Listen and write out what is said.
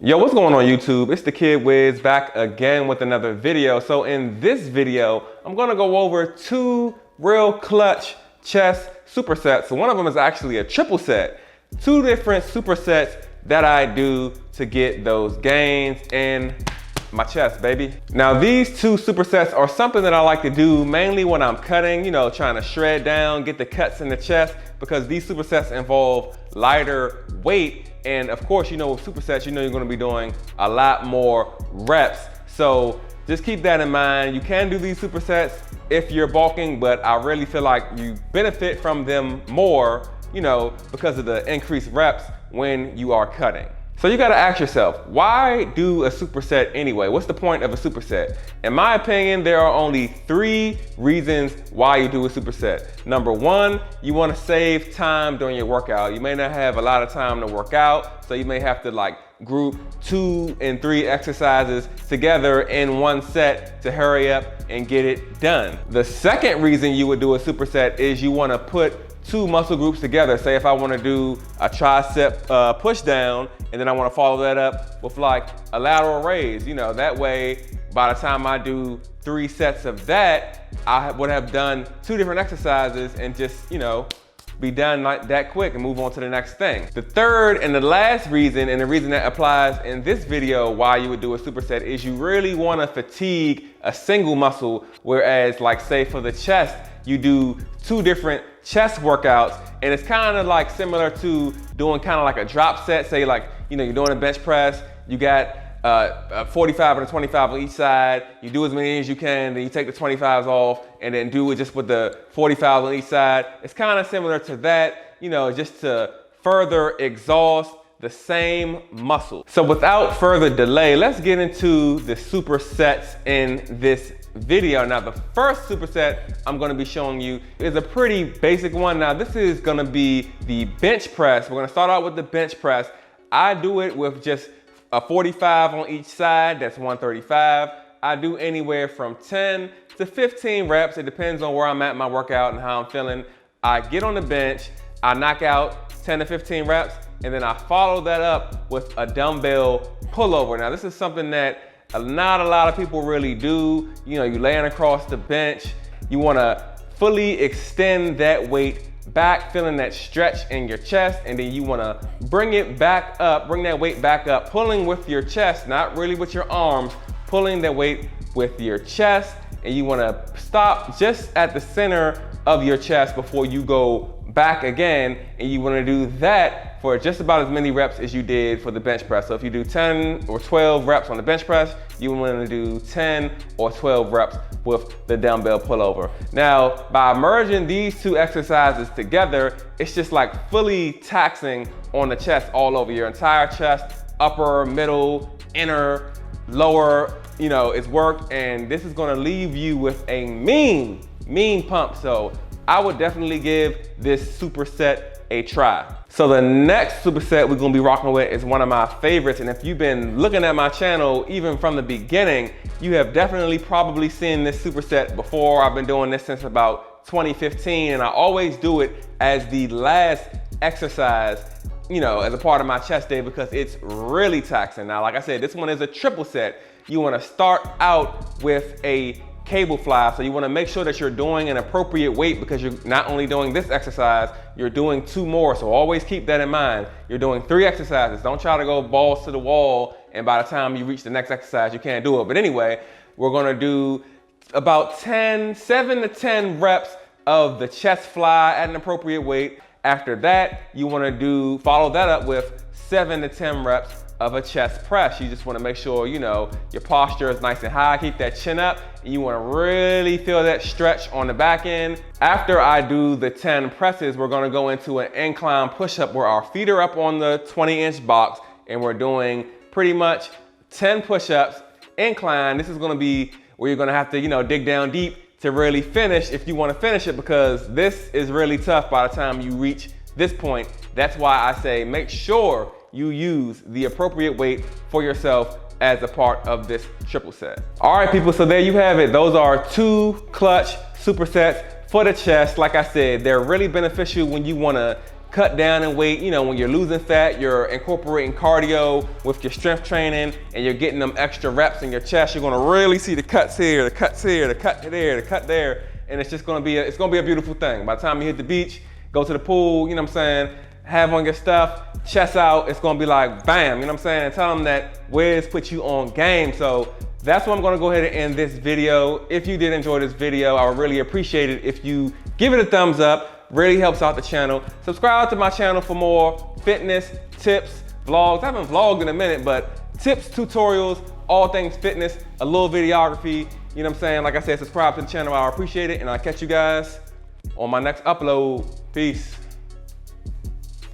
Yo, what's going on YouTube? It's the Kid Wiz back again with another video. So in this video, I'm gonna go over two real clutch chest supersets. So one of them is actually a triple set. Two different supersets that I do to get those gains in my chest, baby. Now these two supersets are something that I like to do mainly when I'm cutting, you know, trying to shred down, get the cuts in the chest, because these supersets involve lighter weight. And of course, you know, with supersets, you know you're gonna be doing a lot more reps. So just keep that in mind. You can do these supersets if you're bulking, but I really feel like you benefit from them more, you know, because of the increased reps when you are cutting. So you gotta ask yourself, why do a superset anyway? What's the point of a superset? In my opinion, there are only three reasons why you do a superset. Number one, you wanna save time during your workout. You may not have a lot of time to work out, so you may have to like group 2 and 3 exercises together in one set to hurry up and get it done. The second reason you would do a superset is you wanna put two muscle groups together. Say if I want to do a tricep push down, and then I want to follow that up with like a lateral raise, you know, that way by the time I do 3 sets of that, I would have done 2 different exercises and just, you know, be done like that quick and move on to the next thing. The third and the last reason, and the reason that applies in this video why you would do a superset, is you really want to fatigue a single muscle, whereas like say for the chest, you do 2 different chest workouts, and it's kind of like similar to doing kind of like a drop set. Say like, you know, you're doing a bench press, you got a 45 and a 25 on each side, you do as many as you can, then you take the 25s off and then do it just with the 45 on each side. It's kind of similar to that, you know, just to further exhaust the same muscle. So without further delay, let's get into the supersets in this video. Now the first superset I'm going to be showing you is a pretty basic one. Now this is going to be the bench press. We're going to start out with the bench press. I do it with just a 45 on each side. That's 135. I do anywhere from 10 to 15 reps. It depends on where I'm at in my workout and how I'm feeling. I get on the bench, I knock out 10 to 15 reps, and then I follow that up with a dumbbell pullover. Now this is something that not a lot of people really do. You know, you laying across the bench, you wanna fully extend that weight back, feeling that stretch in your chest, and then you wanna bring it back up, bring that weight back up, pulling with your chest, not really with your arms, pulling that weight with your chest, and you wanna stop just at the center of your chest before you go back again, and you wanna do that for just about as many reps as you did for the bench press. So if you do 10 or 12 reps on the bench press, you wanna do 10 or 12 reps with the dumbbell pullover. Now, by merging these two exercises together, it's just like fully taxing on the chest all over your entire chest, upper, middle, inner, lower, you know, it's worked, and this is gonna leave you with a mean pump. So I would definitely give this superset a try. So the next superset we're gonna be rocking with is one of my favorites, and if you've been looking at my channel even from the beginning, you have definitely probably seen this superset before. I've been doing this since about 2015, and I always do it as the last exercise, you know, as a part of my chest day, because it's really taxing. Now, like I said, this one is a triple set. You wanna start out with a cable fly, so you want to make sure that you're doing an appropriate weight, because you're not only doing this exercise, you're doing 2 more. So always keep that in mind. You're doing 3 exercises. Don't try to go balls to the wall and by the time you reach the next exercise you can't do it. But anyway, we're going to do about 7 to 10 reps of the chest fly at an appropriate weight. After that, you want to follow that up with 7 to 10 reps of a chest press. You just want to make sure, you know, your posture is nice and high, keep that chin up, and you want to really feel that stretch on the back end. After I do the 10 presses, we're going to go into an incline push-up where our feet are up on the 20-inch box, and we're doing pretty much 10 push-ups, incline. This is going to be where you're going to have to, you know, dig down deep to really finish if you want to finish it, because this is really tough by the time you reach this point. That's why I say make sure you use the appropriate weight for yourself as a part of this triple set. All right, people, so there you have it. Those are 2 clutch supersets for the chest. Like I said, they're really beneficial when you wanna cut down in weight. You know, when you're losing fat, you're incorporating cardio with your strength training, and you're getting them extra reps in your chest. You're gonna really see the cuts here, the cuts here, the cut there, the cut there, and it's just gonna be it's gonna be a beautiful thing. By the time you hit the beach, go to the pool, you know what I'm saying, have on your stuff, chest out, it's gonna be like bam, you know what I'm saying? And tell them that Wiz put you on game. So that's what I'm gonna go ahead and end this video. If you did enjoy this video, I would really appreciate it if you give it a thumbs up. Really helps out the channel. Subscribe to my channel for more fitness, tips, vlogs. I haven't vlogged in a minute, but tips, tutorials, all things fitness, a little videography. You know what I'm saying? Like I said, subscribe to the channel. I appreciate it, and I'll catch you guys on my next upload. Peace.